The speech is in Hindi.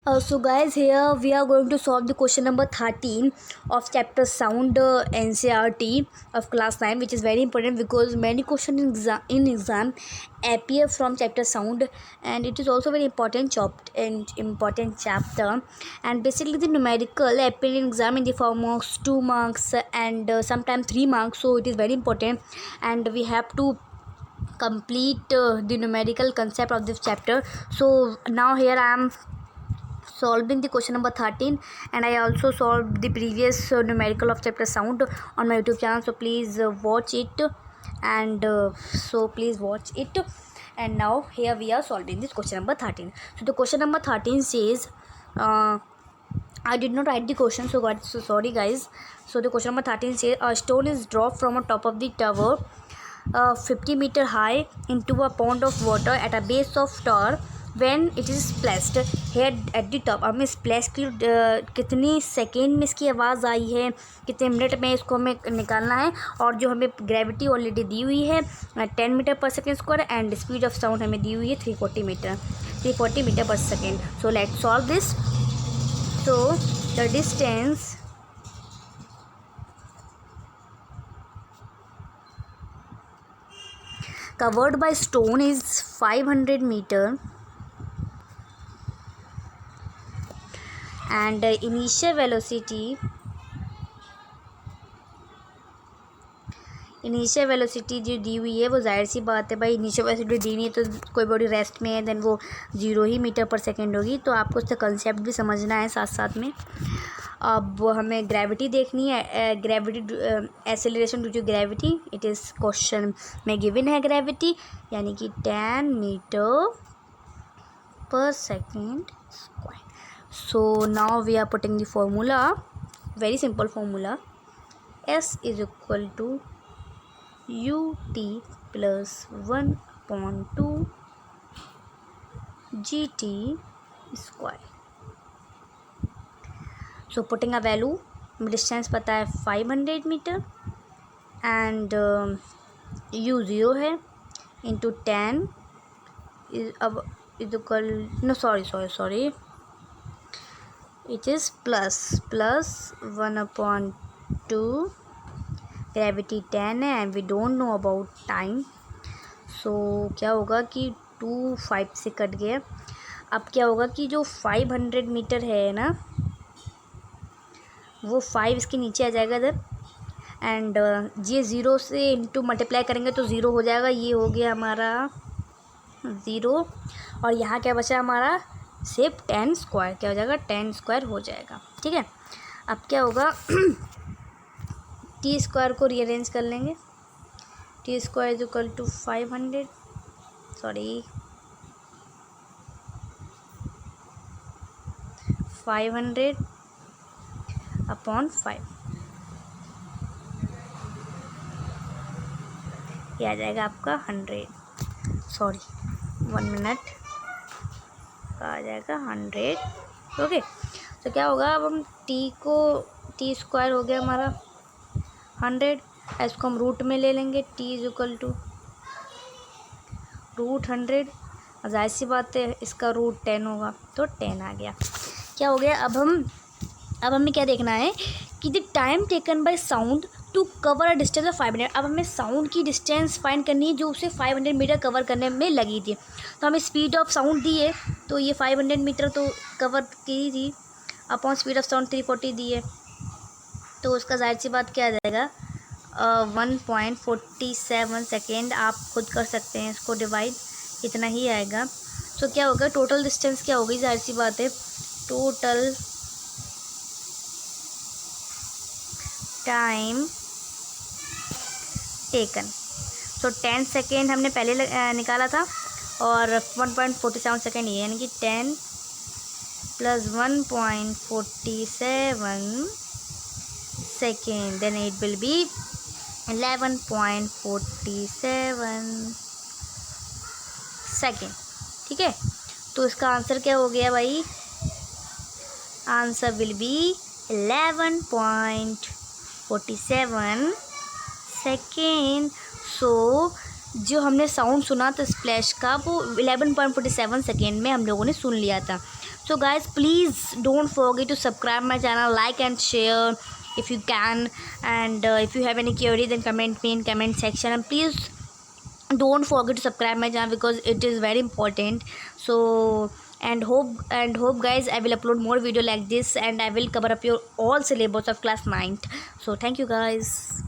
So guys, here we are going to solve the question number 13 of chapter sound NCERT of class 9, which is very important because many questions in exam appear from chapter sound, and it is also very important chapter. And basically the numerical appear in exam in the form of 2 marks and sometimes 3 marks, so it is very important and we have to complete the numerical concept of this chapter. So now here I am solving the question number 13, and I also solved the previous numerical of chapter sound on my YouTube channel, so please watch it. And and now here we are solving this question number 13. So the question number 13 says, I did not write the question, so sorry guys. So the question number 13 says, a stone is dropped from a top of the tower 50 meter high into a pond of water at a base of tower when it is splashed here at the top. हमें स्प्लैश की कितनी सेकेंड में इसकी आवाज़ आई है, कितने मिनट में इसको हमें निकालना है, और जो हमें ग्रेविटी ऑलरेडी दी हुई है 10 मीटर पर second square, and speed of sound हमें दी हुई है 340 मीटर पर second. So let's solve this. So the distance covered by stone is 500 meter, and initial velocity जो दी हुई है वो जाहिर सी बात है भाई, इनिशियल वेलोसिटी दी नहीं है तो कोई बॉडी रेस्ट में है देन वो 0 ही मीटर पर सेकेंड होगी. तो आपको उसका कंसेप्ट भी समझना है साथ साथ में. अब हमें ग्रेविटी देखनी है, gravity acceleration due to gravity. It is question में गिवन है ग्रेविटी, यानी कि 10 मीटर पर second square. So now we are putting the formula, very simple formula. S is equal to ut plus 1/2 gt square. So putting a value, distance पता है 500 मीटर एंड u 0 है इंटू 10 अब equal sorry it is plus 1/2. Gravity 10 है and we don't know about time. So क्या होगा कि 2 5 से कट गया. अब क्या होगा कि जो 500 मीटर है ना, वो 5 इसके नीचे आ जाएगा इधर, एंड ये 0 से इंटू मल्टीप्लाई करेंगे तो 0 हो जाएगा. ये हो गया हमारा 0, और यहाँ क्या बचा हमारा सिर्फ 10 स्क्वायर. क्या हो जाएगा 10 स्क्वायर हो जाएगा. ठीक है. अब क्या होगा टी स्क्वायर को रीअरेंज कर लेंगे. T square is equal to 500 upon 5. ये आ जाएगा आपका 100. 1 मिनट आ जाएगा 100. ओके. तो क्या होगा, अब हम टी स्क्वायर हो गया हमारा 100, इसको हम रूट में ले लेंगे. T is equal to √100. जाहिर सी बात है इसका रूट 10 होगा, तो 10 आ गया. क्या हो गया, अब हमें क्या देखना है कि the time taken by sound to cover a distance of 500. अब हमें साउंड की डिस्टेंस फाइंड करनी है जो उसे 500 मीटर कवर करने में लगी थी. तो हमें स्पीड ऑफ साउंड दी है, तो ये 500 मीटर तो कवर की थी, अपॉन स्पीड ऑफ साउंड 340 दी है, तो उसका जाहिर सी बात क्या आ जाएगा 1.47 सेकेंड. आप खुद कर सकते हैं इसको डिवाइड, इतना ही आएगा. तो क्या होगा, टोटल डिस्टेंस क्या होगी, जाहिर सी बात है टोटल टाइम टेकन. तो 10 सेकेंड हमने पहले निकाला था और 1.47 सेकेंड ये, यानी कि 10 plus 1.47 second, then it will be 11.47 second. ठीक है. तो इसका आंसर क्या हो गया भाई, answer will be 11.47 second. So जो हमने साउंड सुना था स्प्लैश का, वो 11.47 सेकेंड में हम लोगों ने सुन लिया था. So guys, please don't forget to subscribe my channel, like and share if you can, and if you have any query, then comment me in comment section, and please don't forget to subscribe my channel because it is very important. So and hope guys, I will upload more video like this, and I will cover up your all syllabus of class 9th. So thank you guys.